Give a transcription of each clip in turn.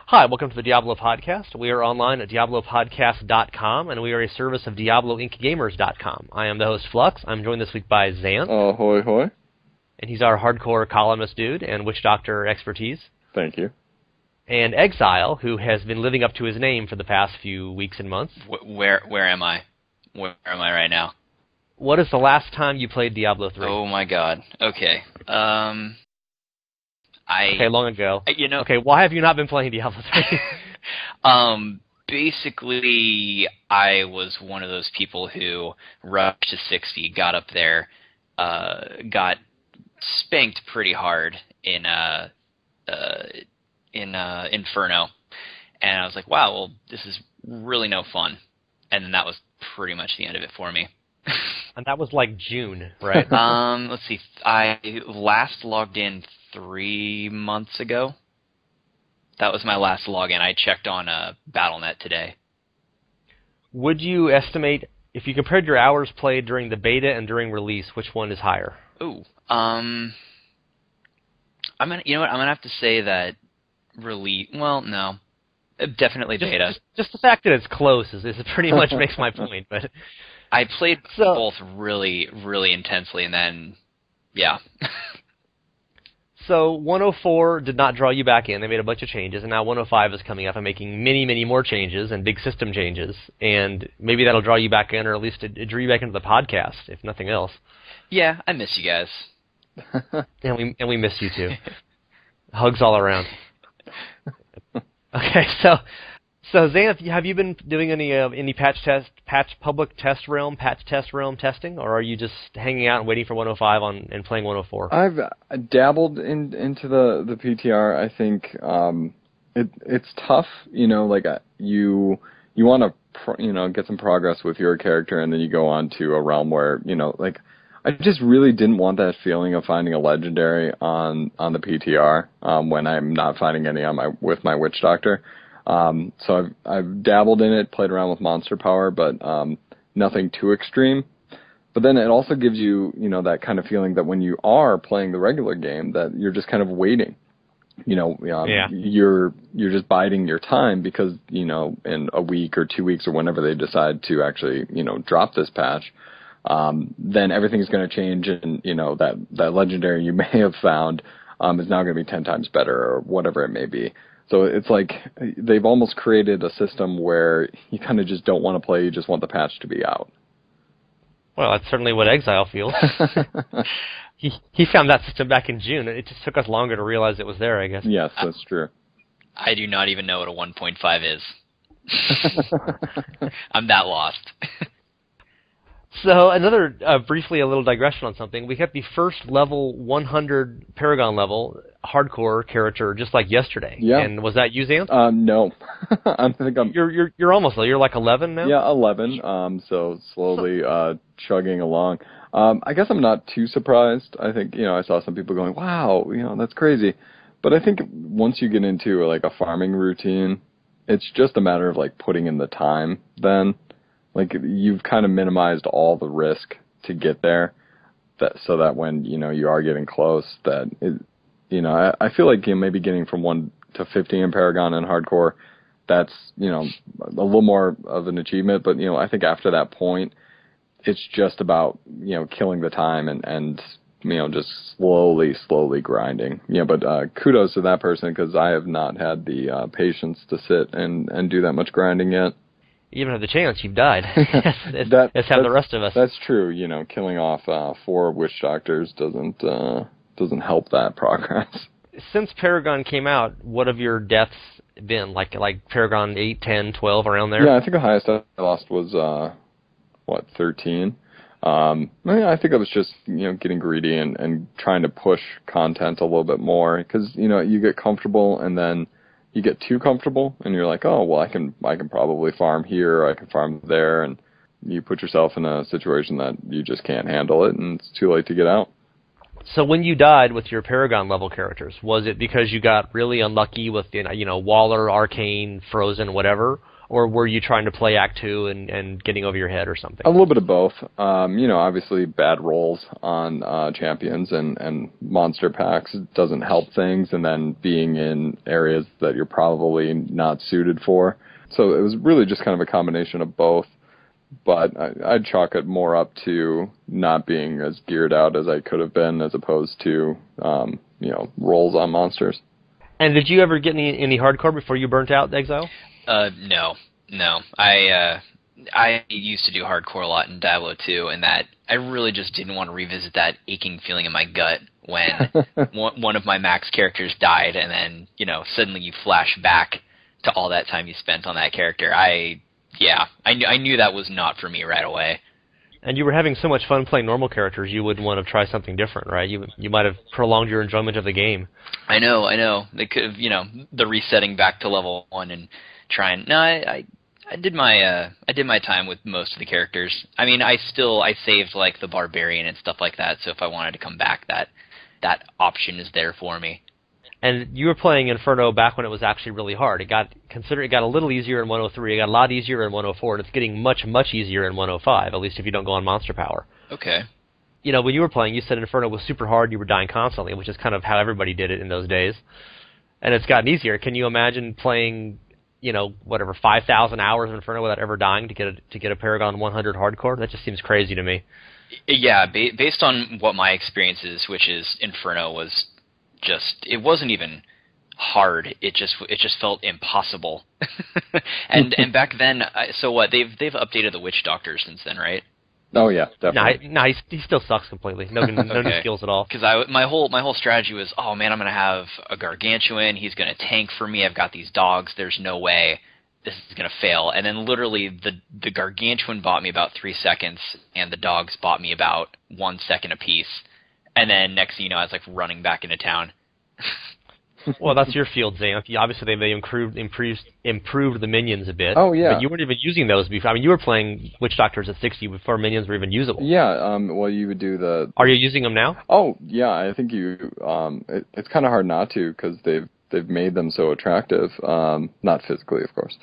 Hi, welcome to the Diablo Podcast. We are online at diablopodcast.com, and we are a service of diabloincgamers.com. I am the host, Flux. I'm joined this week by Xanth. Oh, hoy hoy. And he's our hardcore columnist dude and witch doctor expertise. Thank you. And Exile, who has been living up to his name for the past few weeks and months. Where am I? Where am I right now? What is the last time you played Diablo III? Oh my god. Okay. Okay, long ago. You know. Okay, why have you not been playing Diablo III? Basically, I was one of those people who rushed to 60, got up there, got spanked pretty hard in Inferno, and I was like, wow, well, this is really no fun. And then that was pretty much the end of it for me. And that was like June, right? Let's see. I last logged in 3 months ago. That was my last login. I checked on Battle.net today. Would you estimate, if you compared your hours played during the beta and during release, which one is higher? Ooh. You know what? I'm gonna have to say that release. Well, no, definitely beta. Just the fact that it's close is pretty much makes my point. But I played both really, really intensely, and then yeah. So 104 did not draw you back in. They made a bunch of changes, and now 105 is coming up and making many, many more changes and big system changes. And maybe that'll draw you back in, or at least it drew you back into the podcast, if nothing else. Yeah, I miss you guys. and we miss you too. Hugs all around. Okay, so Xanth, have you been doing any public test realm testing, or are you just hanging out and waiting for 105 and playing 104? I've dabbled into the PTR. I think it's tough, like you want to get some progress with your character, and then you go on to a realm where I just really didn't want that feeling of finding a legendary on the PTR when I'm not finding any with my witch doctor. So I've dabbled in it, played around with Monster Power, but nothing too extreme. But then it also gives you, that kind of feeling that when you are playing the regular game, that you're just kind of waiting. You're just biding your time because, in a week or 2 weeks or whenever they decide to actually, drop this patch, then everything's going to change, and, that legendary you may have found is now going to be 10 times better or whatever it may be. So it's like they've almost created a system where you kind of just don't want to play, you just want the patch to be out. Well, that's certainly what Exile feels. He found that system back in June. It just took us longer to realize it was there, I guess. Yes, that's true. I do not even know what a 1.5 is. I'm that lost. So briefly a little digression on something. We got the first level 100 Paragon level hardcore character just like yesterday. Yeah. And was that you, Xanth? No. I think You're almost though. You're like 11 now. Yeah, 11. So slowly chugging along. I guess I'm not too surprised. I think I saw some people going, "Wow, that's crazy." But I think once you get into like a farming routine, it's just a matter of like putting in the time then. Like, you've kind of minimized all the risk to get there, so that when, you are getting close, that, I feel like maybe getting from 1 to 50 in Paragon and Hardcore, that's, a little more of an achievement, but, I think after that point, it's just about, killing the time and just slowly grinding. But kudos to that person, because I have not had the patience to sit and do that much grinding yet. You even have the chance. You've died. As have the rest of us. That's true. Killing off 4 witch doctors doesn't help that progress. Since Paragon came out, what have your deaths been? Like Paragon 8, 10, 12, around there? Yeah, I think the highest I lost was 13. I think I was just getting greedy and trying to push content a little bit more, because you get comfortable and then you get too comfortable, and you're like, oh, well, I can probably farm here, or I can farm there, and you put yourself in a situation that you just can't handle it, and it's too late to get out. So when you died with your Paragon level characters, was it because you got really unlucky with Waller, Arcane, Frozen, whatever, or were you trying to play Act 2 and getting over your head or something? A little bit of both. Obviously bad rolls on champions and monster packs doesn't help things, and then being in areas that you're probably not suited for. So it was really just kind of a combination of both. But I'd chalk it more up to not being as geared out as I could have been, as opposed to rolls on monsters. And did you ever get any hardcore before you burnt out, Exile? No. I used to do hardcore a lot in Diablo 2, and that I really just didn't want to revisit that aching feeling in my gut when one of my max characters died, and then suddenly you flash back to all that time you spent on that character. I knew that was not for me right away. And you were having so much fun playing normal characters, you wouldn't want to try something different, right? You might have prolonged your enjoyment of the game. I know. They could have, the resetting back to level 1 and trying. No, I did my time with most of the characters. I mean, I saved like the barbarian and stuff like that. So if I wanted to come back, that option is there for me. And you were playing Inferno back when it was actually really hard. It got a little easier in 103. It got a lot easier in 104, and it's getting much, much easier in 105, at least if you don't go on Monster Power. Okay. When you were playing, you said Inferno was super hard, you were dying constantly, which is kind of how everybody did it in those days. And it's gotten easier. Can you imagine playing, 5,000 hours of Inferno without ever dying to get a Paragon 100 hardcore? That just seems crazy to me. Yeah, based on what my experience is, which is Inferno was it wasn't even hard. It just felt impossible. and back then, so what? They've updated the Witch Doctor since then, right? Oh yeah, definitely. No, he still sucks completely. No new skills at all. Because my whole strategy was, oh man, I'm gonna have a Gargantuan. He's gonna tank for me. I've got these dogs. There's no way this is gonna fail. And then literally the Gargantuan bought me about 3 seconds, and the dogs bought me about 1 second apiece. And then next thing you know, I was like running back into town. Well, that's your field, Xanth. Obviously, they improved the minions a bit. Oh, yeah. But you weren't even using those before. I mean, you were playing Witch Doctors at 60 before minions were even usable. Yeah, you would do the... Are you using them now? Oh, yeah, I think you... it's kind of hard not to, because they've made them so attractive. Not physically, of course.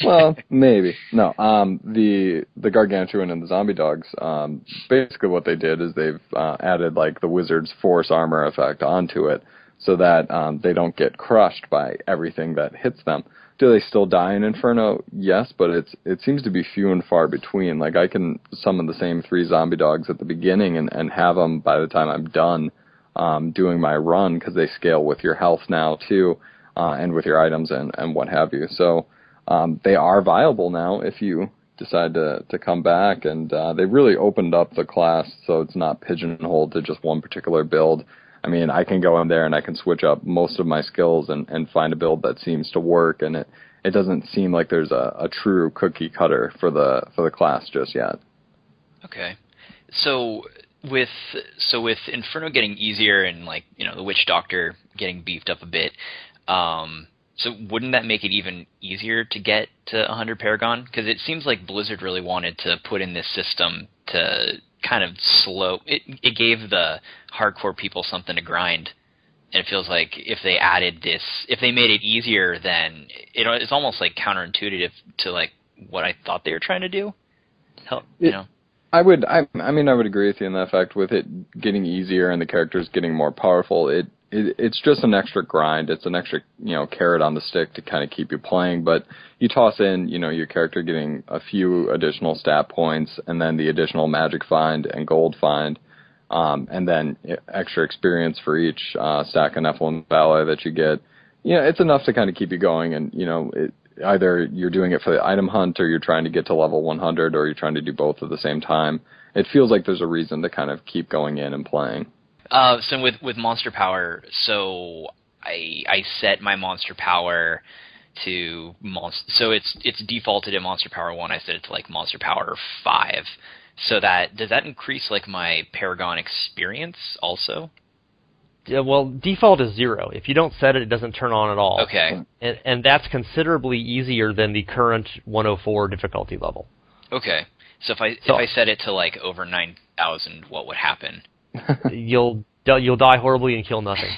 Well, maybe. No, the Gargantuan and the zombie dogs, basically what they did is they've added, like, the wizard's force armor effect onto it, so that they don't get crushed by everything that hits them. Do they still die in Inferno? Yes, but it seems to be few and far between. Like, I can summon the same 3 zombie dogs at the beginning and have them by the time I'm done doing my run, because they scale with your health now, too, and with your items and what have you. So they are viable now if you decide to come back, and they really opened up the class so it's not pigeonholed to just one particular build. I mean, I can go in there and I can switch up most of my skills and find a build that seems to work, and it doesn't seem like there's a true cookie cutter for the class just yet. Okay. So with Inferno getting easier and, like, the Witch Doctor getting beefed up a bit, so wouldn't that make it even easier to get to 100 Paragon? Because it seems like Blizzard really wanted to put in this system to kind of slow it gave the hardcore people something to grind, and it feels like if they added this, if they made it easier, then it's almost like counterintuitive to like what I thought they were trying to do. I would agree with you in that fact. With it getting easier and the characters getting more powerful, it's just an extra grind. It's an extra, carrot on the stick to kind of keep you playing. But you toss in, your character getting a few additional stat points, and then the additional magic find and gold find, and then extra experience for each stack of Nephilim Ballet that you get. It's enough to kind of keep you going. And, either you're doing it for the item hunt, or you're trying to get to level 100, or you're trying to do both at the same time. It feels like there's a reason to kind of keep going in and playing. So with Monster Power, so I set my Monster Power to so it's defaulted in Monster Power 1. I set it to like Monster Power 5. So does that increase like my Paragon experience also? Yeah, well, default is 0. If you don't set it, it doesn't turn on at all. Okay. And that's considerably easier than the current 104 difficulty level. Okay. So if I set it to like over 9,000, what would happen? You'll die horribly and kill nothing.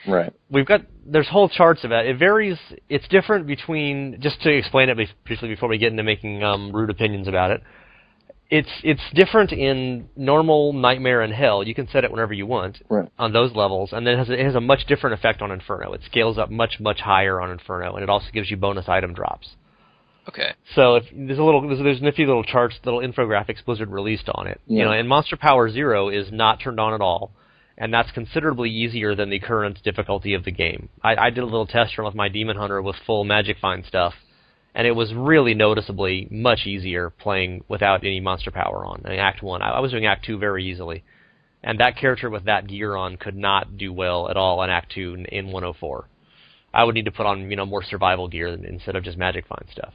Right. We've got there's whole charts of it. It varies. It's different between, just to explain it briefly before we get into making rude opinions about it. It's different in normal, nightmare, and hell. You can set it whenever you want on those levels, and then it has a much different effect on Inferno. It scales up much higher on Inferno, and it also gives you bonus item drops. Okay. So if there's nifty little charts, little infographics Blizzard released on it. Yeah. And Monster Power 0 is not turned on at all, and that's considerably easier than the current difficulty of the game. I did a little test run with my Demon Hunter with full Magic Find stuff, and it was really noticeably much easier playing without any Monster Power on. I mean, Act 1. I was doing Act 2 very easily. And that character with that gear on could not do well at all in Act 2 in 104. I would need to put on more survival gear instead of just Magic Find stuff.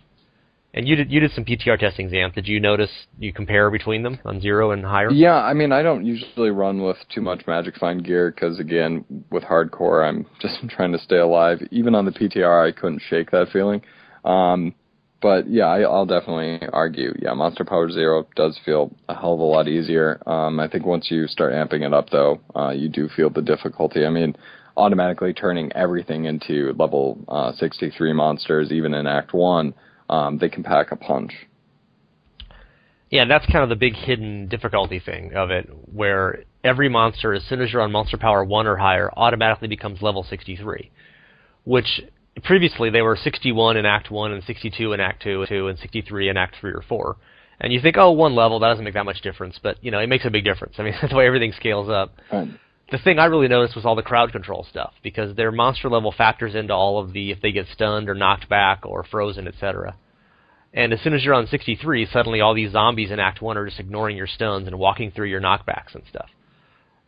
And you did some PTR testing, Xanth. Did you notice you compare between them on 0 and higher? Yeah, I mean, I don't usually run with too much Magic Find gear because, again, with hardcore, I'm just trying to stay alive. Even on the PTR, I couldn't shake that feeling. But yeah, I'll definitely argue. Yeah, Monster Power 0 does feel a hell of a lot easier. I think once you start amping it up, though, you do feel the difficulty. I mean, automatically turning everything into level 63 monsters, even in Act 1, they can pack a punch. Yeah, that's kind of the big hidden difficulty thing of it, where every monster, as soon as you're on Monster Power 1 or higher, automatically becomes level 63, which previously they were 61 in Act 1 and 62 in Act 2 and 63 in Act 3 or 4. And you think, oh, one level, that doesn't make that much difference, but, it makes a big difference. I mean, that's the way everything scales up. Right. The thing I really noticed was all the crowd control stuff, because their monster level factors into all of the, if they get stunned or knocked back or frozen, etc. And as soon as you're on 63, suddenly all these zombies in Act 1 are just ignoring your stuns and walking through your knockbacks and stuff.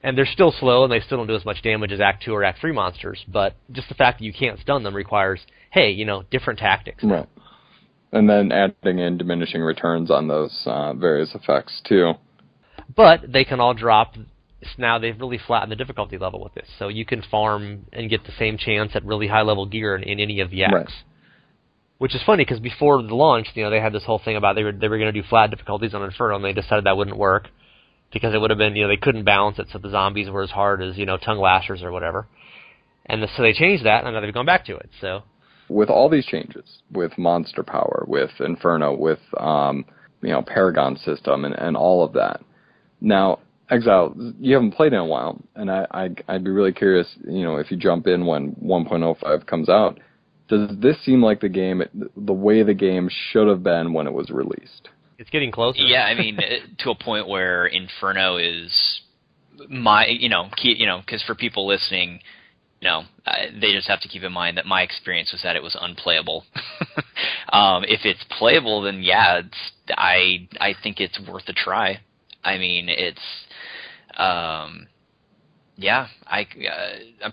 And they're still slow, and they still don't do as much damage as Act 2 or Act 3 monsters, but just the fact that you can't stun them requires, hey, different tactics. Right. And then adding in diminishing returns on those various effects, too. But they can all drop. Now they've really flattened the difficulty level with this, so you can farm and get the same chance at really high-level gear in any of the acts. Right. Which is funny, because before the launch, they had this whole thing about they were going to do flat difficulties on Inferno, and they decided that wouldn't work, because it would have been, they couldn't balance it, so the zombies were as hard as, tongue lashers or whatever. And so they changed that, and now they've gone back to it, so. With all these changes, with Monster Power, with Inferno, with, Paragon System, and all of that. Now, Exile, you haven't played in a while, and I'd be really curious, if you jump in when 1.05 comes out, does this seem like the way the game should have been when it was released? It's getting closer. Yeah, I mean, to a point where Inferno is because for people listening, they just have to keep in mind that my experience was that it was unplayable. If it's playable, then yeah, I think it's worth a try. I mean, it's I'm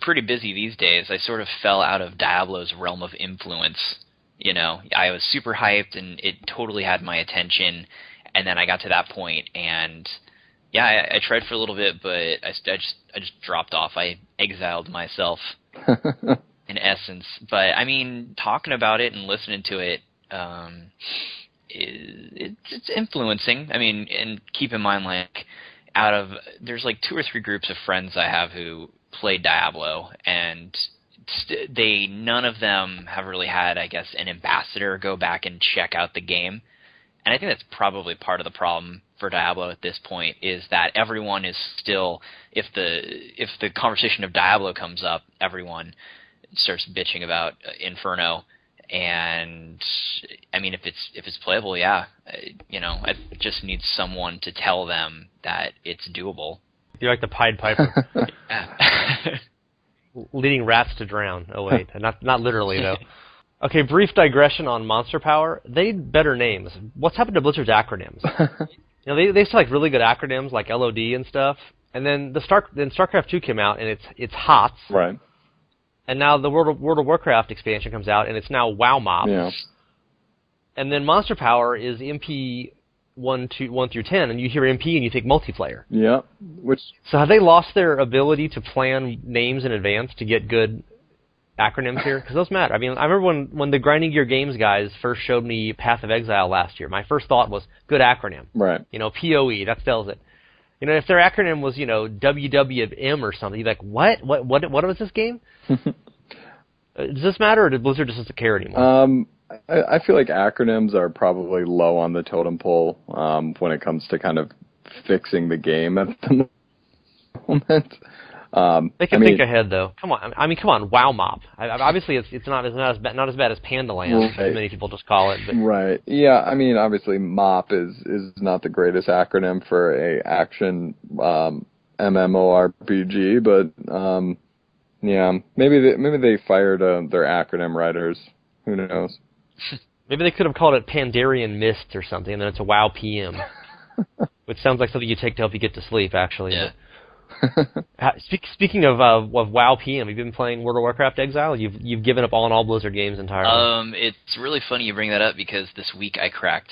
pretty busy these days. I sort of fell out of Diablo's realm of influence. I was super hyped, and it totally had my attention, and then I got to that point, and yeah, I tried for a little bit, but I just dropped off. I exiled myself, in essence. But I mean, talking about it and listening to it, it's influencing. I mean, and keep in mind, like, there's like 2 or 3 groups of friends I have who play Diablo, and none of them have really had, I guess, an ambassador go back and check out the game. And I think that's probably part of the problem for Diablo at this point, is that everyone is still, if the conversation of Diablo comes up, everyone starts bitching about Inferno. And I mean, if it's playable, yeah, I just need someone to tell them that it's doable. You're like the Pied Piper. Yeah. Leading rats to drown. Oh wait, not literally though. Okay, brief digression on Monster Power. They need better names. What's happened to Blizzard's acronyms? They used to like really good acronyms like LOD and stuff. And then StarCraft 2 came out, and it's HOTS. Right. And now the World of Warcraft expansion comes out, and it's now WoW Mob. Yeah. And then Monster Power is MP 1 through 10, and you hear MP and you think multiplayer. Yeah. So have they lost their ability to plan names in advance to get good acronyms here? Because those matter. I mean, I remember when the Grinding Gear Games guys first showed me Path of Exile last year, my first thought was, good acronym. Right. POE, that spells it. If their acronym was, WWM or something, you'd be like, what was this game? Does this matter, or did Blizzard just doesn't care anymore? I feel like acronyms are probably low on the totem pole when it comes to kind of fixing the game at the moment. They can think ahead, though. Come on, come on, WoW Mop. Obviously, it's not as bad as Pandaland, as many people just call it. But. Right. Yeah. I mean, obviously, MOP is not the greatest acronym for a action MMORPG, but yeah, maybe they fired their acronym writers. Who knows? Maybe they could have called it Pandarian Mist or something, and then it's a WoW PM, which sounds like something you take to help you get to sleep, actually. Yeah. Speaking of WoW PM, have you been playing World of Warcraft Exile? You've given up all Blizzard games entirely. It's really funny you bring that up because this week I cracked.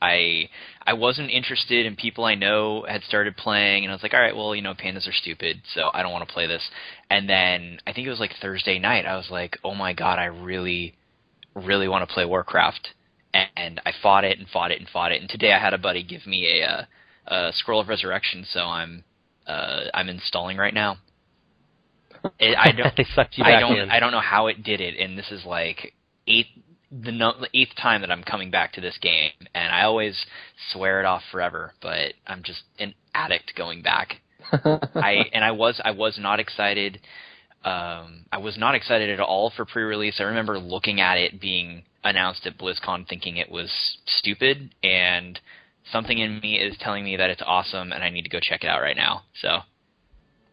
I wasn't interested, and people I know had started playing, and I was like, all right, well, pandas are stupid, so I don't want to play this. And then I think it was like Thursday night, I was like, oh my god, I really, really want to play Warcraft. And I fought it and fought it and fought it. And today I had a buddy give me a Scroll of Resurrection, so I'm installing right now. I don't know how it did it, and this is like the eighth time that I'm coming back to this game, and I always swear it off forever, but I'm just an addict going back. I was not excited. I was not excited at all for pre-release. I remember looking at it being announced at BlizzCon thinking it was stupid, and something in me is telling me that it's awesome, and I need to go check it out right now. So,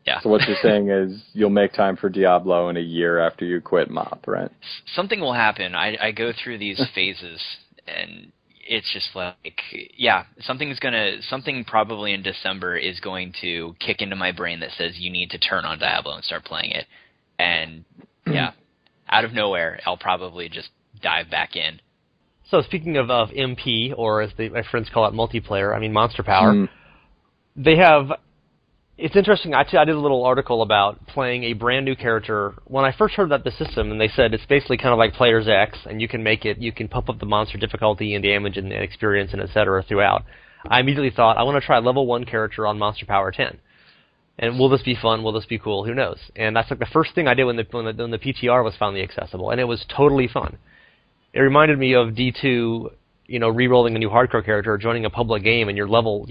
yeah. So what you're saying is you'll make time for Diablo in a year after you quit MOP, right? Something will happen. I go through these phases, and it's just like, yeah, something probably in December is going to kick into my brain that says you need to turn on Diablo and start playing it. And, yeah, out of nowhere, I'll probably just dive back in. So speaking of MP, or as my friends call it, multiplayer, Monster Power, they have... It's interesting. I did a little article about playing a brand new character. When I first heard about the system, and they said it's basically kind of like Player's X, and you can pump up the monster difficulty and damage and experience and etc. throughout. I immediately thought, I want to try level 1 character on Monster Power 10. And will this be fun? Will this be cool? Who knows? And that's like the first thing I did when the PTR was finally accessible, and it was totally fun. It reminded me of D2, re-rolling a new hardcore character or joining a public game, and you're level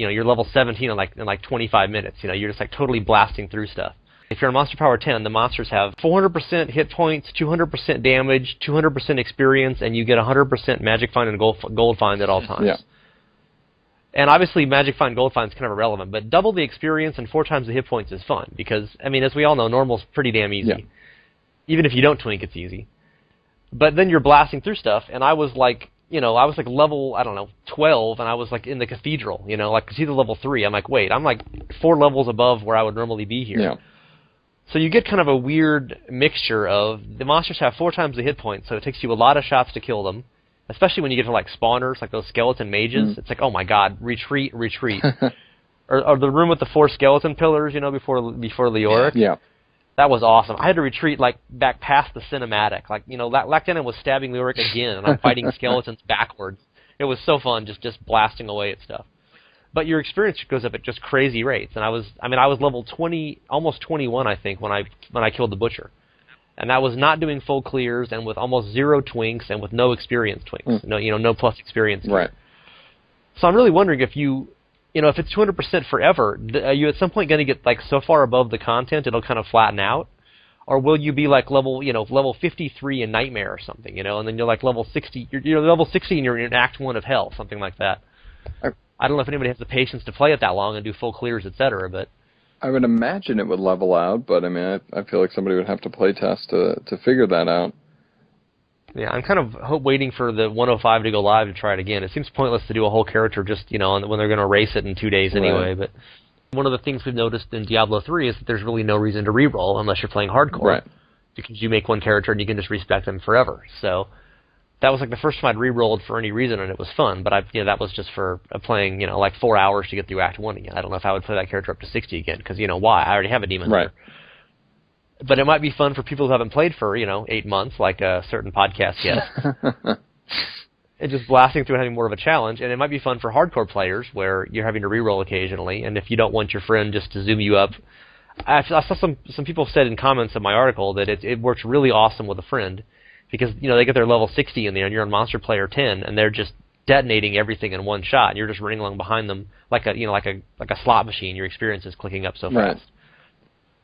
17 in like 25 minutes. You're just like totally blasting through stuff. If you're on Monster Power 10, the monsters have 400% hit points, 200% damage, 200% experience, and you get 100% Magic Find and Gold Find at all times. Yeah. And obviously, Magic Find, Gold Find is kind of irrelevant, but double the experience and 4 times the hit points is fun because, as we all know, normal's pretty damn easy. Yeah. Even if you don't twink, it's easy. But then you're blasting through stuff, and I was like level, 12, and I was like in the cathedral, it's either level 3. I'm like, wait, I'm like 4 levels above where I would normally be here. Yeah. So you get kind of a weird mixture of the monsters have 4 times the hit points, so it takes you a lot of shots to kill them, especially when you get to like spawners, like those skeleton mages. It's like, oh my god, retreat. or the room with the 4 skeleton pillars, before Leoric. Yeah. That was awesome. I had to retreat back past the cinematic. Lactanen was stabbing Leoric again, and I'm fighting skeletons backwards. It was so fun, just blasting away at stuff. But your experience goes up at just crazy rates. And I was level 20, almost 21, I think, when I killed the Butcher. And that was not doing full clears, and with almost 0 twinks, and with no experience twinks. No plus experience. Right. So I'm really wondering if if it's 200% forever, are you at some point going to get so far above the content it'll kind of flatten out, or will you be level 53 in Nightmare or something, and then you're level 60, you're level 60 and you're in Act 1 of Hell, something like that. I don't know if anybody has the patience to play it that long and do full clears, etc. But I would imagine it would level out, but I feel like somebody would have to play test to figure that out. Yeah, I'm kind of waiting for the 105 to go live to try it again. It seems pointless to do a whole character just, when they're going to race it in 2 days anyway. Right. But one of the things we've noticed in Diablo 3 is that there's really no reason to re-roll unless you're playing hardcore. Right. Because you make one character and you can just respec them forever. So that was the first time I'd re-rolled for any reason, and it was fun. But that was just for playing, 4 hours to get through Act 1 again. I don't know if I would play that character up to 60 again, because, why? I already have a demon hunter. Right. But it might be fun for people who haven't played for, 8 months, like a certain podcast guest. And just blasting through and having more of a challenge. And it might be fun for hardcore players where you're having to reroll occasionally. And if you don't want your friend just to zoom you up I saw some people said in comments of my article that it works really awesome with a friend, because they get their level 60 in there and you're on monster player 10 and they're just detonating everything in one shot and you're just running along behind them like a slot machine. Your experience is clicking up so fast. Right.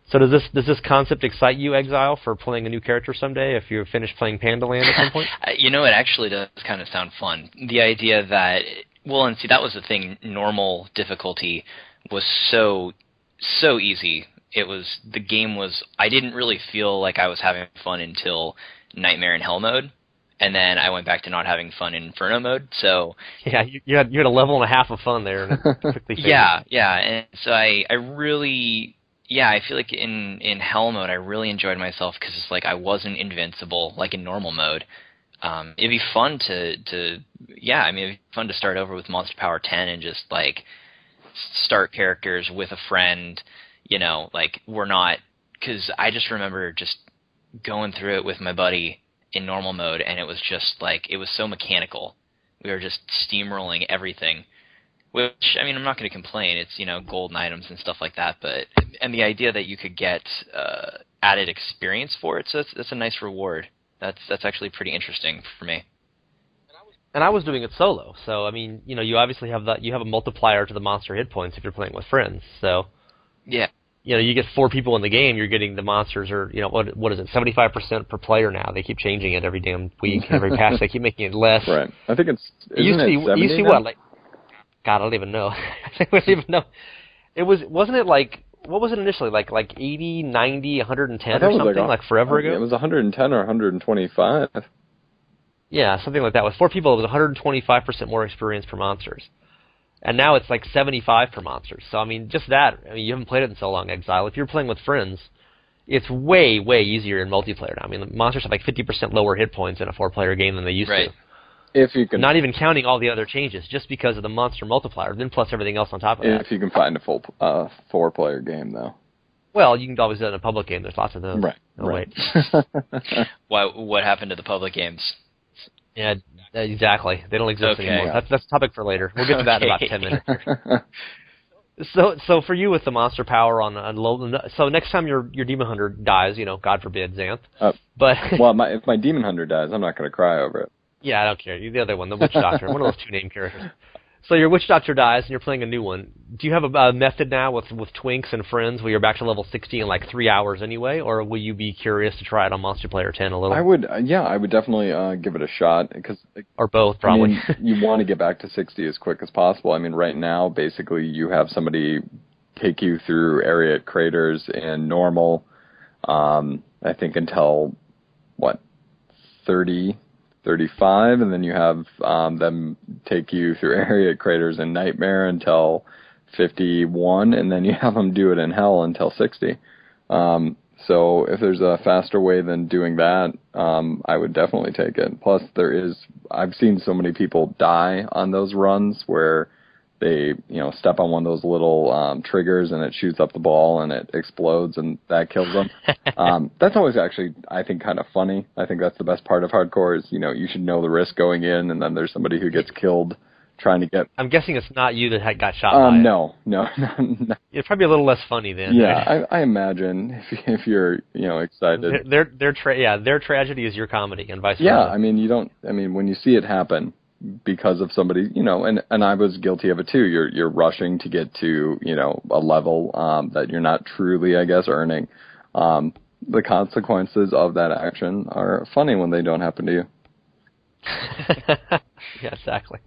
So does this concept excite you, Exile, for playing a new character someday if you finish playing Panda Land at some point? It actually does kind of sound fun. The idea that, and see, that was the thing. Normal difficulty was so easy. The game was. I didn't really feel like I was having fun until Nightmare and Hell mode, and then I went back to not having fun in Inferno mode. So yeah, you had a level and a half of fun there. And it quickly faded. Yeah, and so I really. Yeah, I feel like in Hell mode I really enjoyed myself because it's like I wasn't invincible like in normal mode. It'd be fun it'd be fun to start over with Monster Power 10 and just like start characters with a friend. We're not, because I just remember just going through it with my buddy in normal mode and it was just like it was so mechanical. We were just steamrolling everything. Which, I'm not going to complain. It's, golden items and stuff like that. And the idea that you could get added experience for it, so that's a nice reward. That's actually pretty interesting for me. And I was doing it solo, so you obviously have you have a multiplier to the monster hit points if you're playing with friends. So yeah, you get 4 people in the game, you're getting the monsters are what is it, 75% per player now. They keep changing it every damn week, every patch. They keep making it less. Right. I think it used to be what, like. God, I don't even know. I don't even know. Wasn't it like, what was it initially? Like 80, 90, 110 or something, like forever ago? It was 110 or 125. Yeah, something like that. With 4 people, it was 125% more experience per monsters. And now it's like 75 per monsters. So, just that. You haven't played it in so long, Exile. If you're playing with friends, it's way, way easier in multiplayer now. The monsters have like 50% lower hit points in a 4-player game than they used to. If you can, not even counting all the other changes, just because of the monster multiplier, then plus everything else on top of that. If you can find a full 4-player game, though. Well, you can always do it in a public game. There's lots of those. Right. Oh, right. Wait. What happened to the public games? Yeah, exactly. They don't exist anymore. Yeah. That's a topic for later. We'll get to that in about 10 minutes. So for you with the monster power on low, so next time your demon hunter dies, God forbid, Xanth. But if my demon hunter dies, I'm not going to cry over it. Yeah, I don't care. You're the other one, the witch doctor, one of those 2 name characters. So your witch doctor dies, and you're playing a new one. Do you have a method now with twinks and friends where you're back to level 60 in like 3 hours anyway, or will you be curious to try it on Monster Player 10 a little? I would definitely give it a shot, because or both probably. You want to get back to 60 as quick as possible. Right now, basically, you have somebody take you through area craters in normal. I think until 35, and then you have them take you through area craters in Nightmare until 51, and then you have them do it in Hell until 60. So if there's a faster way than doing that, I would definitely take it. Plus, I've seen so many people die on those runs where they step on one of those little triggers and it shoots up the ball and it explodes and that kills them. That's always actually, I think, kind of funny. I think that's the best part of hardcore is, you should know the risk going in, and then there's somebody who gets killed trying to get... I'm guessing it's not you that got shot by it. No. It's probably a little less funny then. Yeah, right? I imagine if you're, excited. Their tragedy is your comedy and vice versa. Yeah, when you see it happen, because of somebody, and I was guilty of it too. You're rushing to get to, a level that you're not truly, I guess, earning. The consequences of that action are funny when they don't happen to you. Yeah, exactly.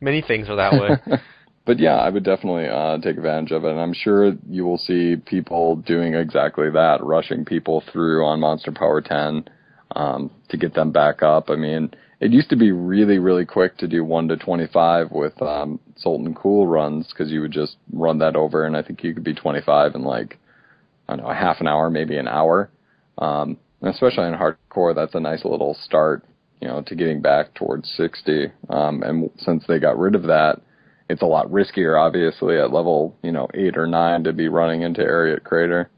Many things are that way. But yeah, I would definitely take advantage of it, and I'm sure you will see people doing exactly that, rushing people through on Monster Power 10 to get them back up. It used to be really, really quick to do 1 to 25 with Sultan Cool runs, because you would just run that over, and I think you could be 25 in a half an hour, maybe an hour. And especially in hardcore, that's a nice little start, to getting back towards 60. And since they got rid of that, it's a lot riskier, obviously, at level 8 or 9 to be running into Ariat Crater.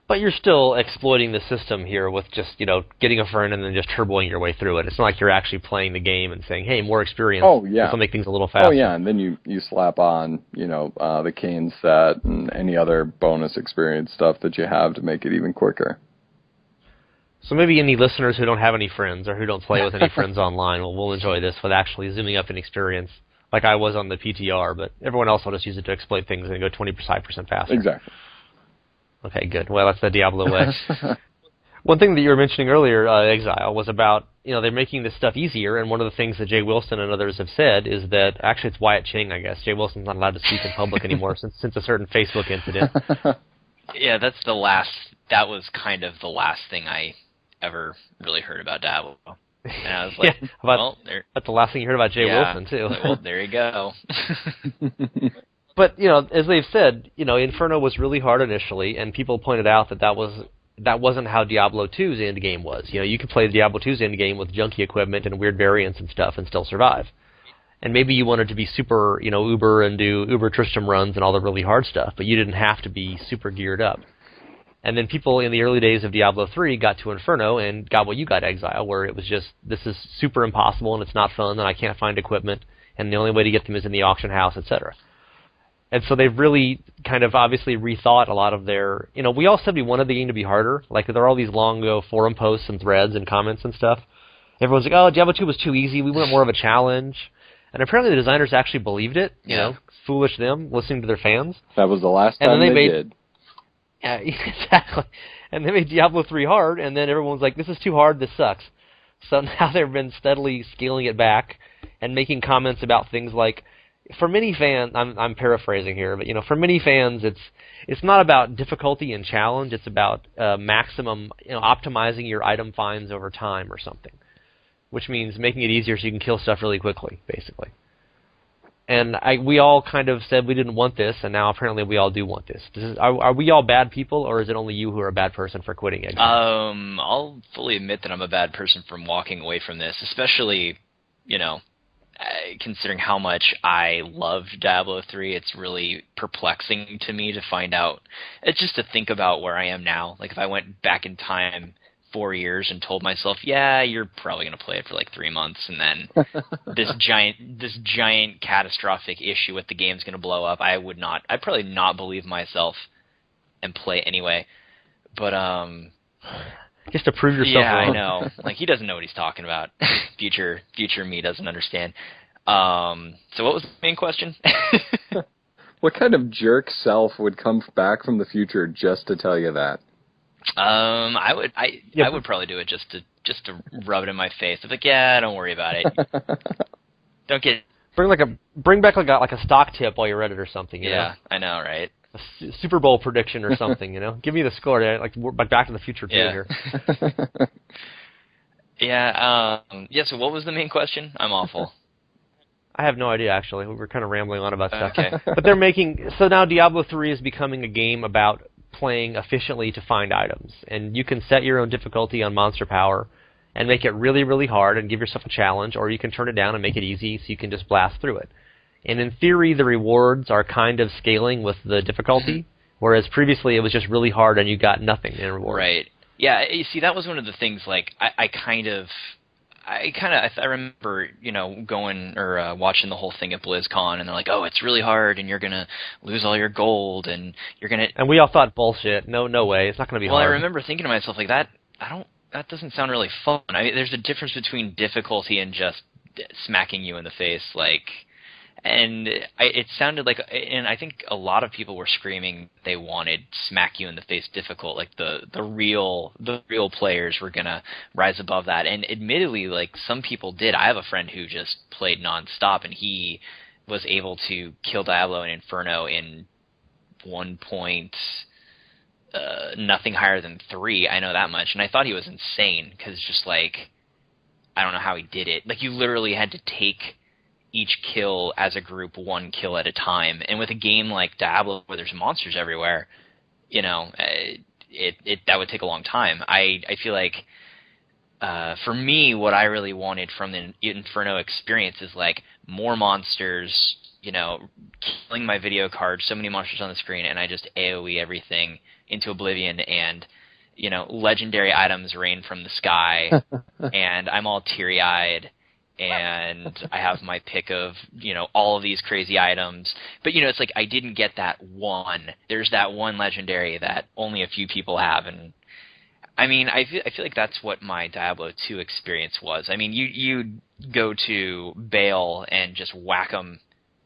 But you're still exploiting the system here with just, getting a friend and then just turboing your way through it. It's not like you're actually playing the game and saying, hey, more experience. Oh, yeah. This will make things a little faster. Oh, yeah, and then you slap on, the cane set and any other bonus experience stuff that you have to make it even quicker. So maybe any listeners who don't have any friends or who don't play with any friends online will enjoy this with actually zooming up an experience like I was on the PTR, but everyone else will just use it to exploit things and go 25% faster. Exactly. Okay, good. Well, that's the Diablo way. One thing that you were mentioning earlier, Exile, was about, they're making this stuff easier, and one of the things that Jay Wilson and others have said is that, actually it's Wyatt Ching, I guess. Jay Wilson's not allowed to speak in public anymore since a certain Facebook incident. Yeah, that was kind of the last thing I ever really heard about Diablo. And I was like, that's the last thing you heard about Jay Wilson, too. Like, well, there you go. But, as they've said, Inferno was really hard initially, and people pointed out that wasn't how Diablo 2's endgame was. You could play Diablo 2's endgame with junky equipment and weird variants and stuff and still survive. And maybe you wanted to be super, uber and do uber Tristram runs and all the really hard stuff, but you didn't have to be super geared up. And then people in the early days of Diablo 3 got to Inferno and got what you got, Exile, where it was just, this is super impossible and it's not fun and I can't find equipment and the only way to get them is in the auction house, etc. And so they've really kind of obviously rethought a lot of their... we all said we wanted the game to be harder. Like, there are all these long forum posts and threads and comments and stuff. Everyone's like, oh, Diablo 2 was too easy. We want more of a challenge. And apparently the designers actually believed it. Foolish them, listening to their fans. That was the last time they did. Yeah, exactly. And they made Diablo 3 hard, and then everyone's like, this is too hard, this sucks. So now they've been steadily scaling it back and making comments about things like... For many fans, I'm paraphrasing here, but for many fans, it's not about difficulty and challenge. It's about maximum, optimizing your item finds over time or something, which means making it easier so you can kill stuff really quickly, basically. And we all kind of said we didn't want this, and now apparently we all do want this. Are we all bad people, or is it only you who are a bad person for quitting Exile? I'll fully admit that I'm a bad person from walking away from this, especially, considering how much I loved Diablo 3, it's really perplexing to me to find out. It's just to think about where I am now. Like, if I went back in time 4 years and told myself, yeah, you're probably going to play it for like 3 months, and then this giant catastrophic issue with the game's going to blow up, I'd probably not believe myself and play anyway. But, just to prove yourself wrong. I know. Like, he doesn't know what he's talking about. Future me doesn't understand. So what was the main question? What kind of jerk self would come back from the future just to tell you that? I would probably do it just to rub it in my face. I'm like, yeah, don't worry about it. Don't get bring back like a stock tip while you're at it or something. You know? I know, right? A Super Bowl prediction or something, Give me the score, like Back to the Future 2 here. So what was the main question? I'm awful. I have no idea, actually. We were kind of rambling on about stuff. Okay. But so now Diablo 3 is becoming a game about playing efficiently to find items. And you can set your own difficulty on Monster Power and make it really, really hard and give yourself a challenge, or you can turn it down and make it easy so you can just blast through it. And in theory, the rewards are kind of scaling with the difficulty, whereas previously it was just really hard and you got nothing in reward. Right. Yeah, you see, that was one of the things, like, I remember, going or watching the whole thing at BlizzCon, and they're like, oh, it's really hard, and you're going to lose all your gold, and you're going to... And we all thought, bullshit, no way, it's not going to be hard. Well, I remember thinking to myself, like, that doesn't sound really fun. I mean, there's a difference between difficulty and just smacking you in the face, like... And it sounded like, and I think a lot of people were screaming they wanted smack you in the face difficult, like the real players were gonna rise above that. And admittedly, like, some people did. I have a friend who just played nonstop, and he was able to kill Diablo and Inferno in 1 point, nothing higher than 3. I know that much, and I thought he was insane because just like, I don't know how he did it. Like, you literally had to take each kill as a group, 1 kill at a time. And with a game like Diablo where there's monsters everywhere, that would take a long time. I feel like for me, what I really wanted from the Inferno experience is like more monsters, killing my video card, so many monsters on the screen, and I just AoE everything into oblivion, and legendary items rain from the sky, and I'm all teary-eyed, and I have my pick of all of these crazy items, but it's like I didn't get that one. There's that one legendary that only a few people have, and I mean, I feel like that's what my Diablo 2 experience was. I mean, you go to Bale and just whack him.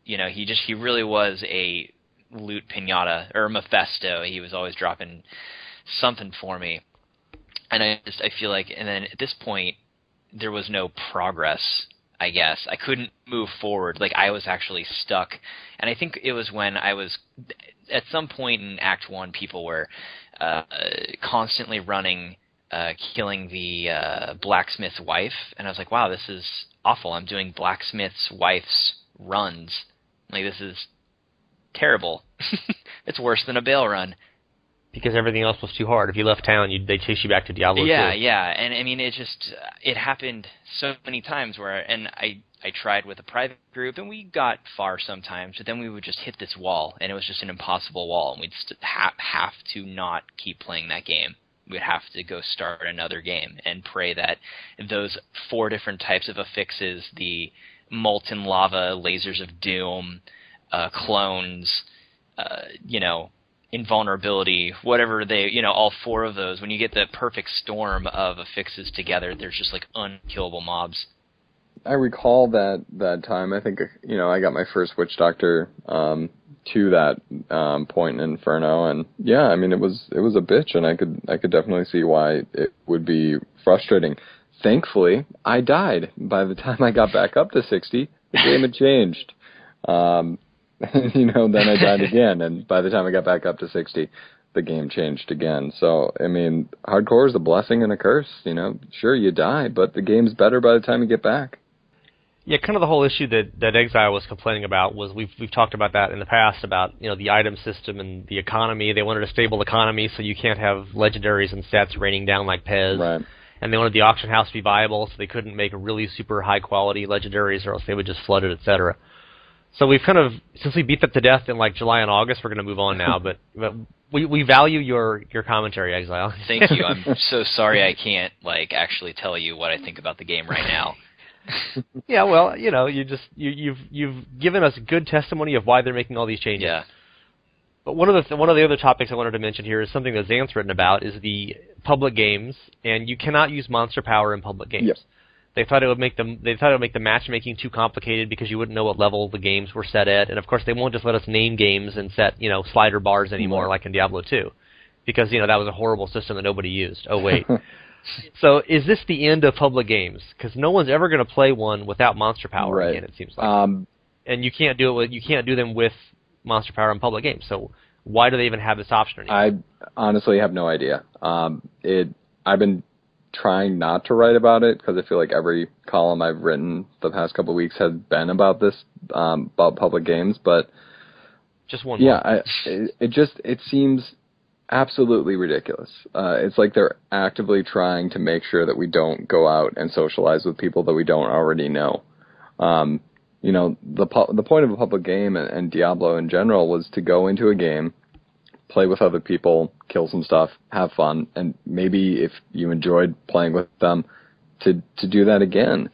He really was a loot pinata, or Mephisto. He was always dropping something for me, and I feel like, and then at this point, there was no progress. I guess I couldn't move forward. Like, I was actually stuck, and I think it was when I was at some point in Act 1, people were constantly running, killing the blacksmith's wife, and I was like, wow, this is awful. I'm doing blacksmith's wife's runs. Like, this is terrible. It's worse than a Bale run. Because everything else was too hard. If you left town, they chase you back to Diablo 2. Yeah, and I mean, it happened so many times and I tried with a private group, and we got far sometimes, but then we would just hit this wall, and it was just an impossible wall, and we'd have to not keep playing that game. We'd have to go start another game and pray that those 4 different types of affixes, the molten lava, lasers of doom, clones, invulnerability, whatever all 4 of those, when you get the perfect storm of affixes together, there's just like unkillable mobs. I recall that time. I think I got my first Witch Doctor to that point in Inferno, and yeah, I mean it was a bitch, and I could definitely see why it would be frustrating. Thankfully, I died by the time I got back up to 60. The game had changed. Then I died again, and by the time I got back up to 60, the game changed again. So, I mean, hardcore is a blessing and a curse, Sure, you die, but the game's better by the time you get back. Yeah, kind of the whole issue that Exile was complaining about was, we've talked about that in the past, about, the item system and the economy. They wanted a stable economy, so you can't have legendaries and stats raining down like Pez. Right. And they wanted the auction house to be viable, so they couldn't make really super high-quality legendaries, or else they would just flood it, etc. So we've kind of, since we beat that to death in like July and August, we're going to move on now. But we value your commentary, Exile. Thank you. I'm so sorry I can't actually tell you what I think about the game right now. Yeah, well, you've given us good testimony of why they're making all these changes. Yeah. But one of the other topics I wanted to mention here is something that Xanth's written about, is the public games, and you cannot use Monster Power in public games. Yep. They thought it would make the matchmaking too complicated because you wouldn't know what level the games were set at, and of course they won't just let us name games and set slider bars anymore like in Diablo 2, because that was a horrible system that nobody used. Oh wait. So is this the end of public games? Because no one's ever going to play one without Monster Power again, it seems like. And you can't do them with Monster Power in public games. So why do they even have this option anymore? I honestly have no idea. I've been trying not to write about it because I feel like every column I've written the past couple of weeks has been about this, about public games. But just one. Yeah, it seems absolutely ridiculous. It's like they're actively trying to make sure that we don't go out and socialize with people that we don't already know. The point of a public game and Diablo in general was to go into a game, play with other people, kill some stuff, have fun, and maybe if you enjoyed playing with them, to do that again.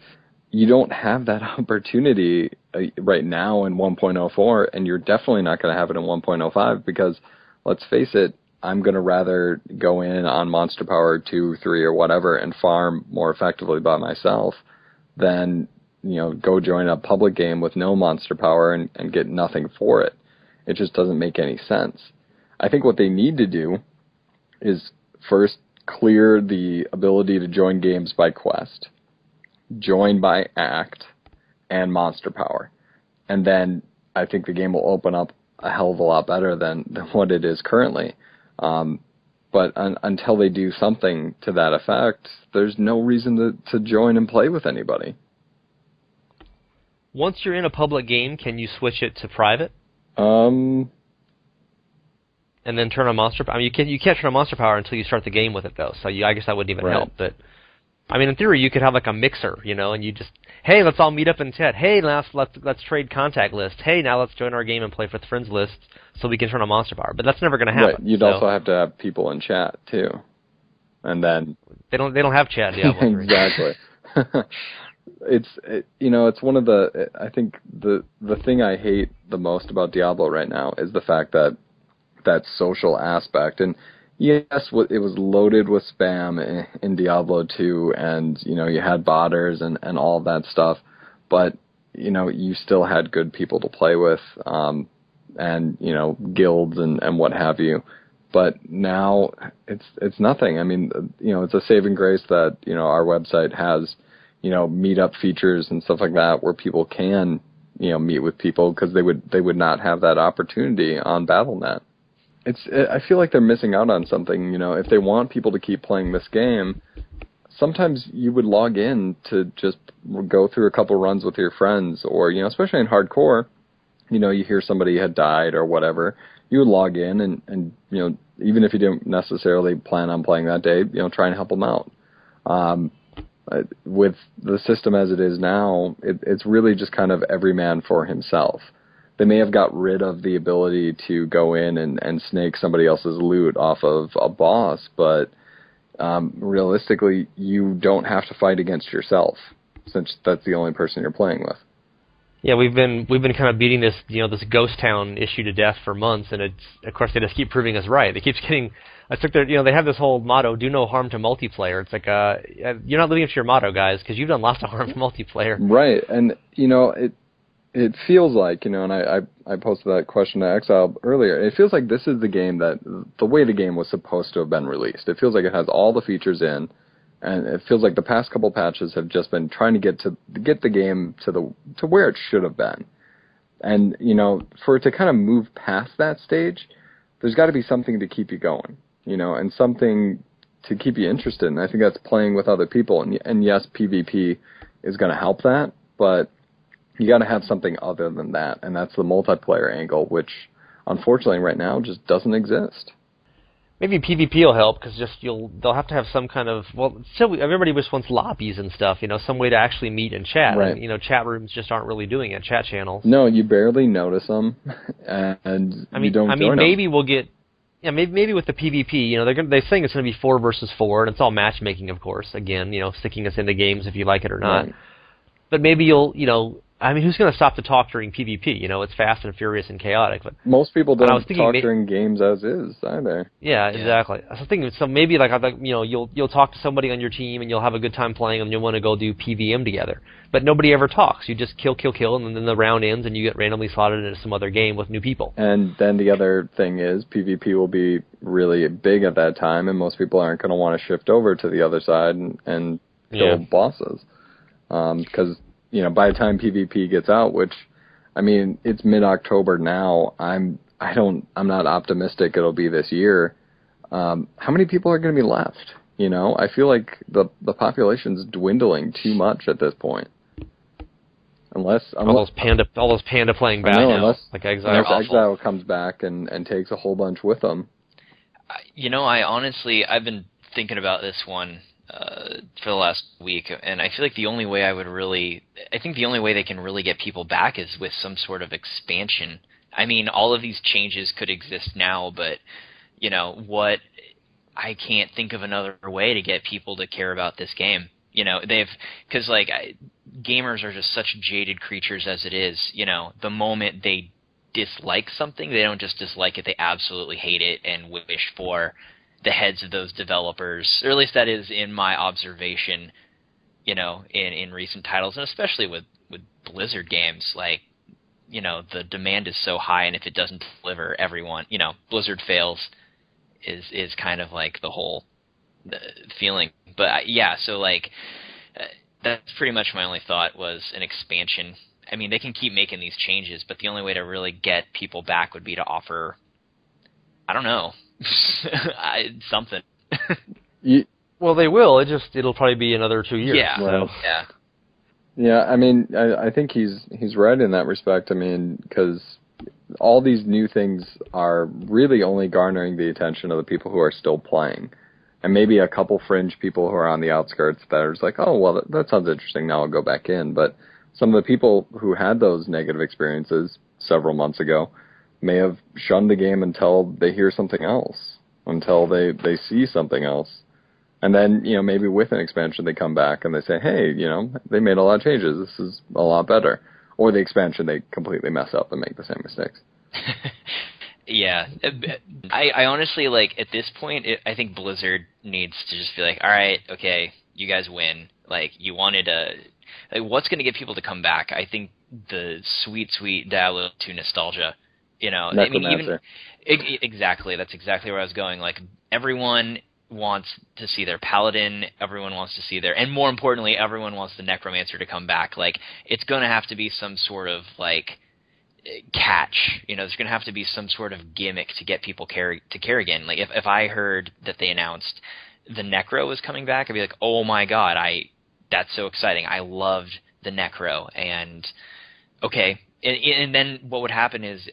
You don't have that opportunity right now in 1.04, and you're definitely not going to have it in 1.05 because, let's face it, I'm going to rather go in on Monster Power 2, 3, or whatever and farm more effectively by myself than go join a public game with no Monster Power and get nothing for it. It just doesn't make any sense. I think what they need to do is first clear the ability to join games by quest, join by act, and Monster Power. And then I think the game will open up a hell of a lot better than what it is currently. But until they do something to that effect, there's no reason to join and play with anybody. Once you're in a public game, can you switch it to private? And then turn on Monster Power? I mean, you can't turn on Monster Power until you start the game with it, though. So I guess that wouldn't even help. But I mean, in theory, you could have like a mixer, and you just, hey, let's all meet up in chat. Hey, let's trade contact lists. Hey, now let's join our game and play with friends list so we can turn on Monster Power. But that's never going to happen. Right. You'd also have to have people in chat too, and then they don't have chat in Diablo 3. Exactly. It's one of the, I think the thing I hate the most about Diablo right now is the fact that social aspect. And yes, it was loaded with spam in Diablo 2, and you had botters and all of that stuff, but you still had good people to play with, and guilds and what have you. But now it's nothing. I mean, it's a saving grace that our website has meetup features and stuff like that where people can meet with people, because they would not have that opportunity on Battle.net. I feel like they're missing out on something. If they want people to keep playing this game, sometimes you would log in to just go through a couple runs with your friends, or especially in hardcore, you hear somebody had died or whatever, you would log in and even if you didn't necessarily plan on playing that day, try and help them out. With the system as it is now, it's really just kind of every man for himself. They may have got rid of the ability to go in and snake somebody else's loot off of a boss, but realistically, you don't have to fight against yourself, since that's the only person you're playing with. Yeah, we've been kind of beating this this ghost town issue to death for months, and of course they just keep proving us right. They keep getting. I think they have this whole motto: "Do no harm to multiplayer." It's like you're not living up to your motto, guys, because you've done lots of harm to multiplayer. Right, and it feels like, and I posted that question to Exile earlier, it feels like this is the game that, the way the game was supposed to have been released. It feels like it has all the features in, and it feels like the past couple patches have just been trying to get the game to where it should have been. And, for it to kind of move past that stage, there's got to be something to keep you going, and something to keep you interested. And I think that's playing with other people. And yes, PvP is going to help that, but you got to have something other than that, and that's the multiplayer angle, which unfortunately right now just doesn't exist. Maybe PvP will help, because they'll have to have some kind of, still everybody just wants lobbies and stuff, some way to actually meet and chat. Right. And, chat rooms just aren't really doing it. Chat channels. No, you barely notice them, and you don't. I mean, maybe we'll get. Yeah, maybe with the PvP, they're saying it's going to be 4 versus 4, and it's all matchmaking, of course. Again, sticking us into games if you like it or not. Right. But maybe you'll. I mean, who's going to stop to talk during PvP? It's fast and furious and chaotic. But most people don't talk during games as is either. Yeah, exactly. I was thinking, so maybe you'll talk to somebody on your team and you'll have a good time playing and you'll want to go do PVM together. But nobody ever talks. You just kill, and then the round ends and you get randomly slotted into some other game with new people. And then the other thing is PvP will be really big at that time, and most people aren't going to want to shift over to the other side and kill bosses, because by the time PvP gets out, which, I mean, it's mid-October now, I'm not optimistic it'll be this year. How many people are going to be left? I feel like the population's dwindling too much at this point. Unless all those panda playing back now, like Exile comes back and takes a whole bunch with them. I've been thinking about this one for the last week, and I feel like the only way they can really get people back is with some sort of expansion. I mean, all of these changes could exist now, but I can't think of another way to get people to care about this game. Because gamers are just such jaded creatures as it is. The moment they dislike something, they don't just dislike it; they absolutely hate it and wish for the heads of those developers, or at least that is in my observation, in recent titles, and especially with Blizzard games, the demand is so high, and if it doesn't deliver, everyone, Blizzard fails is kind of like the whole feeling. But that's pretty much my only thought, was an expansion. I mean, they can keep making these changes, but the only way to really get people back would be to offer, I don't know, something. Well, they will. It'll probably be another 2 years. Yeah. So. Yeah. Yeah. I mean, I think he's right in that respect. I mean, because all these new things are really only garnering the attention of the people who are still playing, and maybe a couple fringe people who are on the outskirts that are just like, oh, well, that sounds interesting, now I'll go back in. But some of the people who had those negative experiences several months ago may have shunned the game until they hear something else, until they see something else. And then, maybe with an expansion they come back and they say, hey, they made a lot of changes, this is a lot better. Or the expansion, they completely mess up and make the same mistakes. Yeah. I honestly, like, at this point, I think Blizzard needs to just be like, all right, okay, you guys win. Like, you wanted what's going to get people to come back? I think the sweet, sweet Diablo 2 nostalgia, I mean, even exactly, that's exactly where I was going. Like, everyone wants to see their paladin, everyone wants to see and more importantly, everyone wants the necromancer to come back. Like, it's going to have to be some sort of, like, catch. There's going to have to be some sort of gimmick to get people to care again. Like, if I heard that they announced the Necro was coming back, I'd be like, oh my god, that's so exciting. I loved the Necro. And okay, and then what would happen is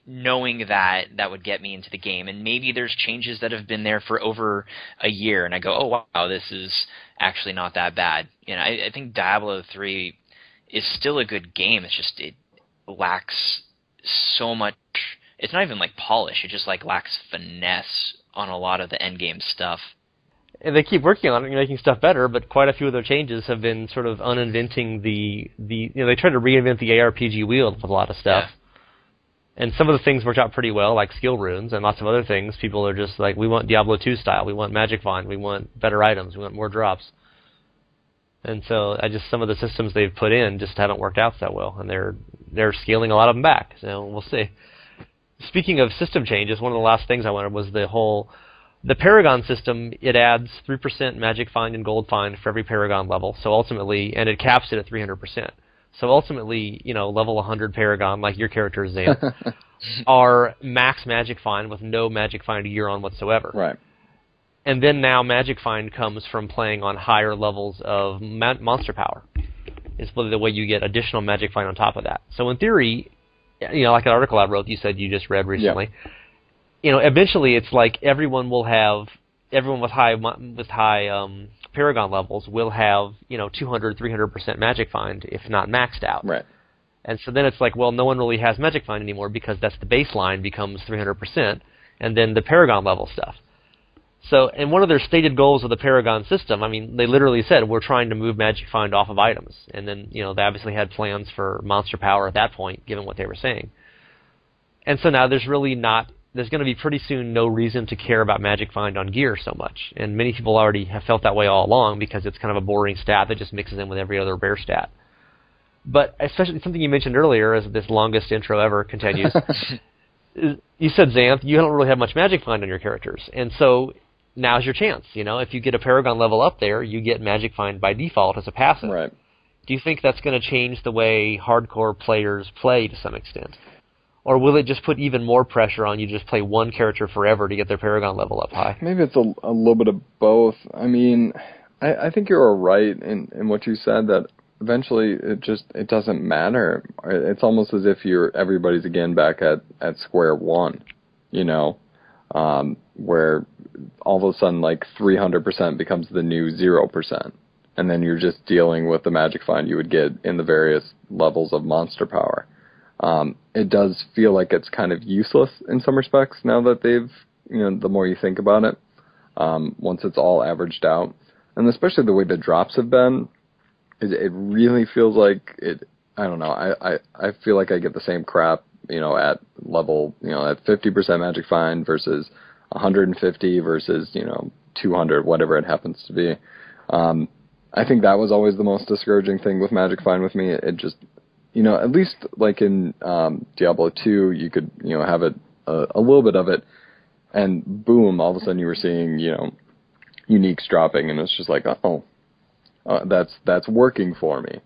knowing that would get me into the game, and maybe there's changes that have been there for over a year, and I go, oh wow, this is actually not that bad. I think Diablo 3 is still a good game. It's just it lacks so much. It's not even like polish. It just like lacks finesse on a lot of the end game stuff. And they keep working on it and making stuff better, but quite a few of their changes have been sort of uninventing they tried to reinvent the ARPG wheel with a lot of stuff. Yeah. And some of the things worked out pretty well, like skill runes, and lots of other things. People are just like, we want Diablo 2 style, we want Magic Find, we want better items, we want more drops. And so some of the systems they've put in just haven't worked out that well, and they're scaling a lot of them back. So we'll see. Speaking of system changes, one of the last things I wanted was the Paragon system. It adds 3% Magic Find and Gold Find for every Paragon level. So ultimately, and it caps it at 300%. So ultimately, level 100 Paragon, like your character Xanth, are max Magic Find with no Magic Find gear on whatsoever. Right. And then now Magic Find comes from playing on higher levels of Monster Power. It's the way you get additional Magic Find on top of that. So in theory, like an article I wrote, you said you just read recently. Yeah. Eventually it's like everyone with high Paragon levels will have 200, 300% Magic Find, if not maxed out. Right. And so then it's like, well, no one really has Magic Find anymore because that's the baseline becomes 300%, and then the Paragon level stuff. So, and one of their stated goals of the Paragon system, I mean, they literally said, we're trying to move Magic Find off of items. And then, they obviously had plans for Monster Power at that point, given what they were saying. And so now there's going to be pretty soon no reason to care about Magic Find on gear so much. And many people already have felt that way all along because it's kind of a boring stat that just mixes in with every other rare stat. But especially something you mentioned earlier, as this longest intro ever continues, you said, Xanth, you don't really have much Magic Find on your characters. And so now's your chance. If you get a Paragon level up there, you get Magic Find by default as a passive. Right. Do you think that's going to change the way hardcore players play to some extent? Or will it just put even more pressure on you to just play one character forever to get their Paragon level up high? Maybe it's a little bit of both. I mean, I think you're right in what you said, that eventually it doesn't matter. It's almost as if everybody's again back at square one, where all of a sudden like 300% becomes the new 0%. And then you're just dealing with the Magic Find you would get in the various levels of Monster Power. It does feel like it's kind of useless in some respects now that they've, the more you think about it, once it's all averaged out. And especially the way the drops have been, it really feels like I don't know, I feel like I get the same crap, at level, at 50% Magic Find versus 150 versus, 200, whatever it happens to be. I think that was always the most discouraging thing with Magic Find with me. It just, at least like in Diablo 2, you could, have it a little bit of it, and boom, all of a sudden you were seeing, uniques dropping, and it's just like, that's working for me.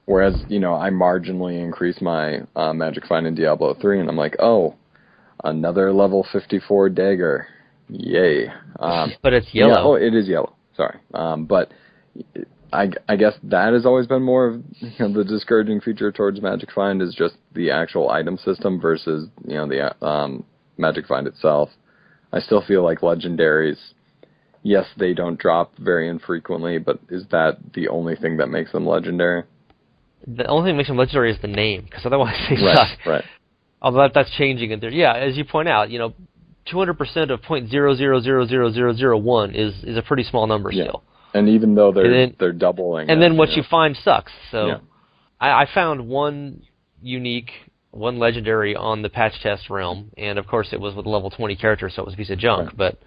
Whereas, I marginally increase my Magic Find in Diablo 3, and I'm like, another level 54 dagger, yay! But it's yellow. Yeah, it is yellow. Sorry, but I guess that has always been more of the discouraging feature towards Magic Find is just the actual item system versus the Magic Find itself. I still feel like legendaries, yes, they don't drop very infrequently, but is that the only thing that makes them legendary? The only thing that makes them legendary is the name, because otherwise they Right, suck. right. Although that's changing. And yeah, as you point out, 200% of 0.000001 is a pretty small number still. And even though they're doubling. And then what you find sucks. So yeah. I found one unique, one legendary on the patch test realm, and of course it was with level 20 characters, so it was a piece of junk. Right. But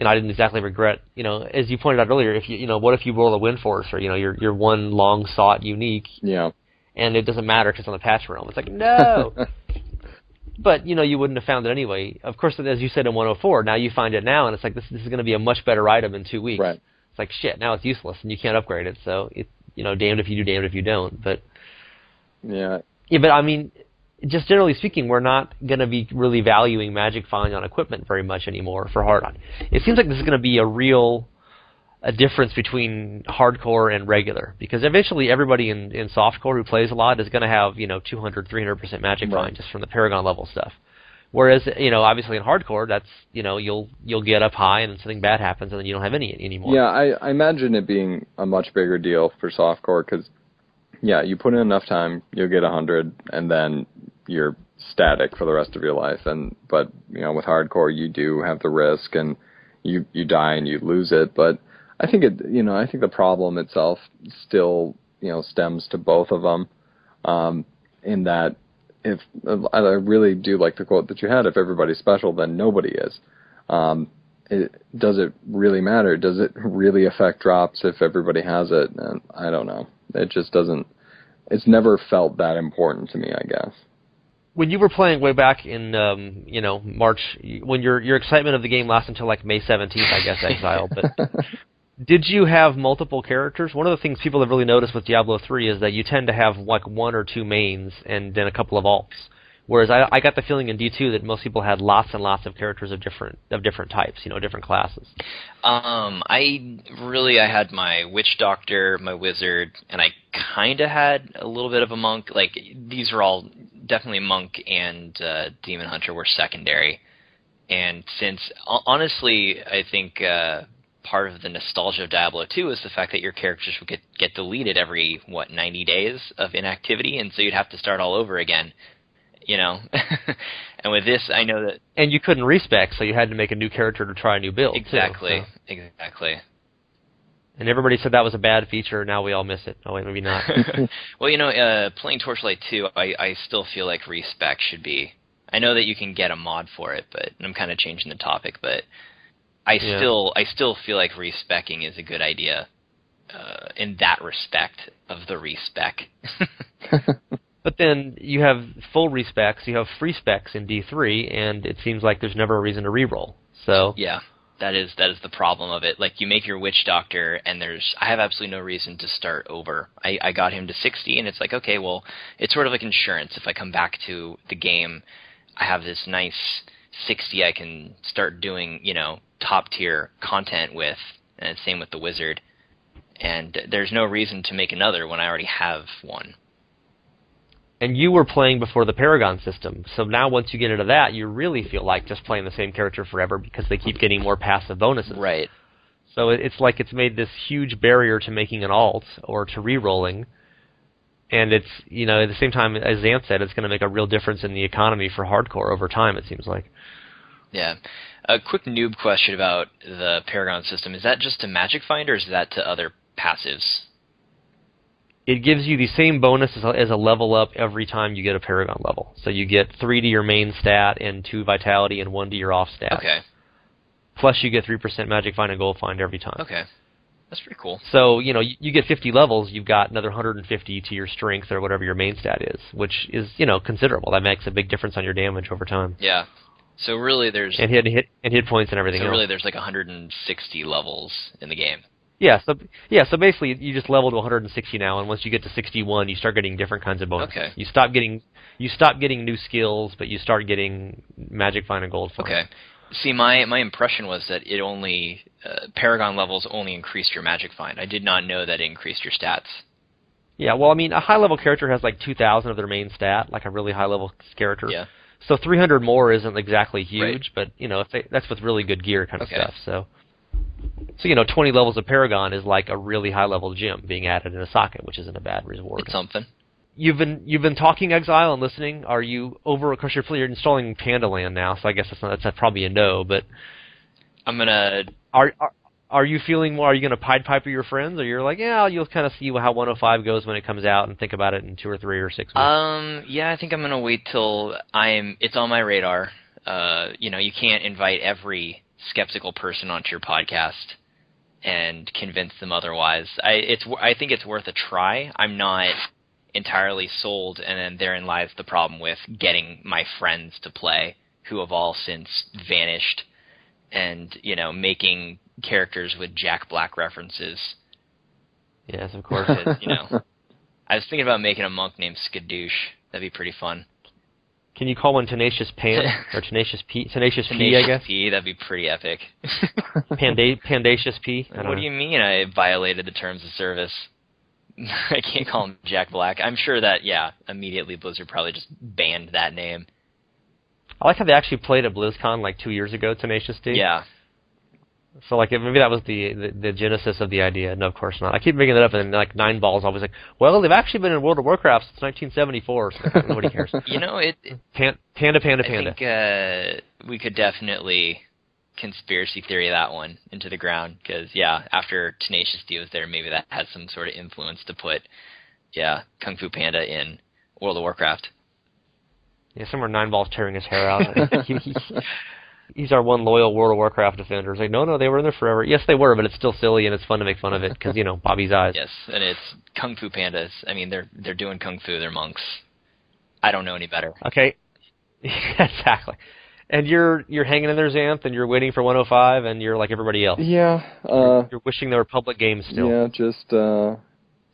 I didn't exactly regret. As you pointed out earlier, if what if you roll a Wind Force or your one long sought unique, and it doesn't matter because it's on the patch realm. It's like no. But you wouldn't have found it anyway. Of course, as you said in 104, now you find it now, and it's like this is going to be a much better item in 2 weeks. Right. It's like shit. Now it's useless, and you can't upgrade it. So damned if you do, damned if you don't. But yeah. But I mean, just generally speaking, we're not going to be really valuing Magic Find on equipment very much anymore for hard on. It seems like this is going to be a difference between hardcore and regular, because eventually everybody in softcore who plays a lot is going to have 200, 300% Magic Find just from the Paragon level stuff. Whereas obviously in hardcore, that's you'll get up high and something bad happens and then you don't have any anymore. Yeah, I imagine it being a much bigger deal for softcore because you put in enough time, you'll get 100, and then you're static for the rest of your life. But with hardcore, you do have the risk, and you die and you lose it. But I think I think the problem itself still stems to both of them, in that I really do like the quote that you had: if everybody's special, then nobody is. Does it really matter? Does it really affect drops if everybody has it? And I don't know. It just doesn't. It's never felt that important to me, I guess. When you were playing way back in March, when your excitement of the game lasts until like May 17th, I guess, Exile. But did you have multiple characters? One of the things people have really noticed with Diablo 3 is that you tend to have like one or two mains and then a couple of alts. Whereas I got the feeling in D2 that most people had lots and lots of characters of different types, different classes. I had my Witch Doctor, my Wizard, and I kind of had a little bit of a Monk. Like, these were all definitely Monk and Demon Hunter were secondary. And since, honestly, I think part of the nostalgia of Diablo 2 is the fact that your characters would get deleted every, 90 days of inactivity, and so you'd have to start all over again. And with this, I know that... And you couldn't respec, so you had to make a new character to try a new build. Exactly, too, so. Exactly. And everybody said that was a bad feature, now we all miss it. Oh, wait, maybe not. Well, playing Torchlight 2, I still feel like respec should be... I know that you can get a mod for it, but I'm kind of changing the topic, but I still feel like respecing is a good idea in that respect of the respec. But then you have full respecs, you have free specs in D3, and it seems like there's never a reason to reroll. So yeah, that is the problem of it. Like, you make your Witch Doctor, and I have absolutely no reason to start over. I got him to 60, and it's like, okay, well, it's sort of like insurance. If I come back to the game, I have this nice 60 I can start doing, top tier content with, and same with the Wizard. And there's no reason to make another when I already have one. And you were playing before the Paragon system, so now once you get into that, you really feel like just playing the same character forever because they keep getting more passive bonuses. Right. So it's like it's made this huge barrier to making an alt or to re-rolling, and it's, at the same time, as Xanth said, it's going to make a real difference in the economy for hardcore over time, it seems like. Yeah. A quick noob question about the Paragon system. Is that just to Magic Find, or is that to other passives? It gives you the same bonus as a level up every time you get a Paragon level. So you get 3 to your main stat and 2 Vitality and 1 to your off stat. Okay. Plus you get 3% Magic Find and Gold Find every time. Okay. That's pretty cool. So, you get 50 levels, you've got another 150 to your strength or whatever your main stat is, which is, considerable. That makes a big difference on your damage over time. Yeah. So really there's... And hit points and everything else. So really there's like 160 levels in the game. Yeah, so basically you just level to 160 now, and once you get to 61, you start getting different kinds of bonuses. Okay. You stop getting new skills, but you start getting Magic Find and Gold Find. Okay. See, my impression was that it only Paragon levels only increased your Magic Find. I did not know that it increased your stats. Yeah, well, I mean, a high level character has like 2,000 of their main stat, like a really high level character. Yeah. So 300 more isn't exactly huge, right. But that's with really good gear kind of stuff. So. So 20 levels of Paragon is like a really high level gym being added in a socket, which isn't a bad reward. It's something. You've been talking Exile and listening. Are you over? Of course, you're installing Pandaland now, so I guess that's probably a no. But I'm gonna. Are you feeling more? Are you gonna Pied Piper your friends, or you're like, yeah, you'll kind of see how 105 goes when it comes out and think about it in 2 or 3 or 6 weeks? Yeah, I think I'm gonna wait till it's on my radar. You can't invite every skeptical person onto your podcast and convince them otherwise. I think it's worth a try. I'm not entirely sold, and then therein lies the problem with getting my friends to play, who have all since vanished, and making characters with Jack Black references. Yes, of course. I was thinking about making a monk named Skadoosh. That'd be pretty fun. Can you call one Tenacious Pan or Tenacious P? Tenacious P, I Tenacious guess. P, that'd be pretty epic. Pandacious P. What do you mean I violated the terms of service? I can't call him Jack Black. I'm sure that, immediately Blizzard probably just banned that name. I like how they actually played at BlizzCon like 2 years ago, Tenacious D. Yeah. So maybe that was the genesis of the idea. No, of course not. I keep bringing it up, and Nine Ball's always like, well, they've actually been in World of Warcraft since 1974. So nobody cares. Panda. I think we could definitely conspiracy theory that one into the ground, because after Tenacious D was there, maybe that had some sort of influence to put Kung Fu Panda in World of Warcraft. Yeah, somewhere Nine Ball's tearing his hair out. He's our one loyal World of Warcraft defender. It's like, no, they were in there forever. Yes, they were, but it's still silly and it's fun to make fun of it because Bobby's eyes. Yes, and it's Kung Fu Pandas. I mean, they're doing Kung Fu. They're monks. I don't know any better. Okay, exactly. And you're hanging in there, Xanth, and you're waiting for 105, and you're like everybody else. Yeah. You're wishing there were public games still. Yeah, just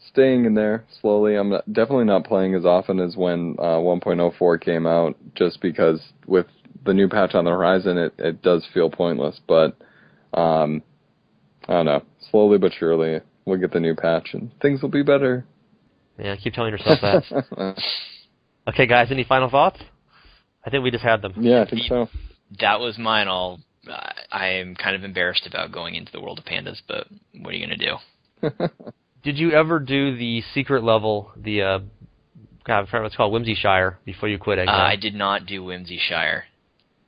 staying in there slowly. I'm definitely not playing as often as when 1.04 came out, just because with the new patch on the horizon, it does feel pointless. But I don't know. Slowly but surely, we'll get the new patch, and things will be better. Yeah, keep telling yourself that. Okay, guys, any final thoughts? I think we just had them. Yeah, I think so. That was mine. I'm kind of embarrassed about going into the world of pandas, but what are you going to do? Did you ever do the secret level, I forgot what it's called, Whimsyshire, before you quit Exile? I did not do Whimsyshire.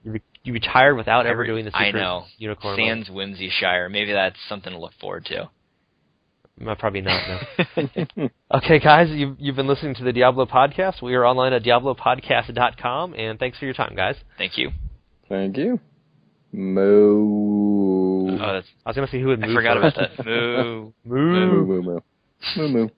You retired without ever doing the secret I know. unicorn Sans Whimsyshire. Maybe that's something to look forward to. Probably not, no. Okay, guys, you've been listening to the Diablo Podcast. We are online at diablopodcast.com, and thanks for your time, guys. Thank you. Thank you. Moo. I was going to see who would move I forgot first. about that. Moo. Moo. Moo, moo, moo. Moo, moo.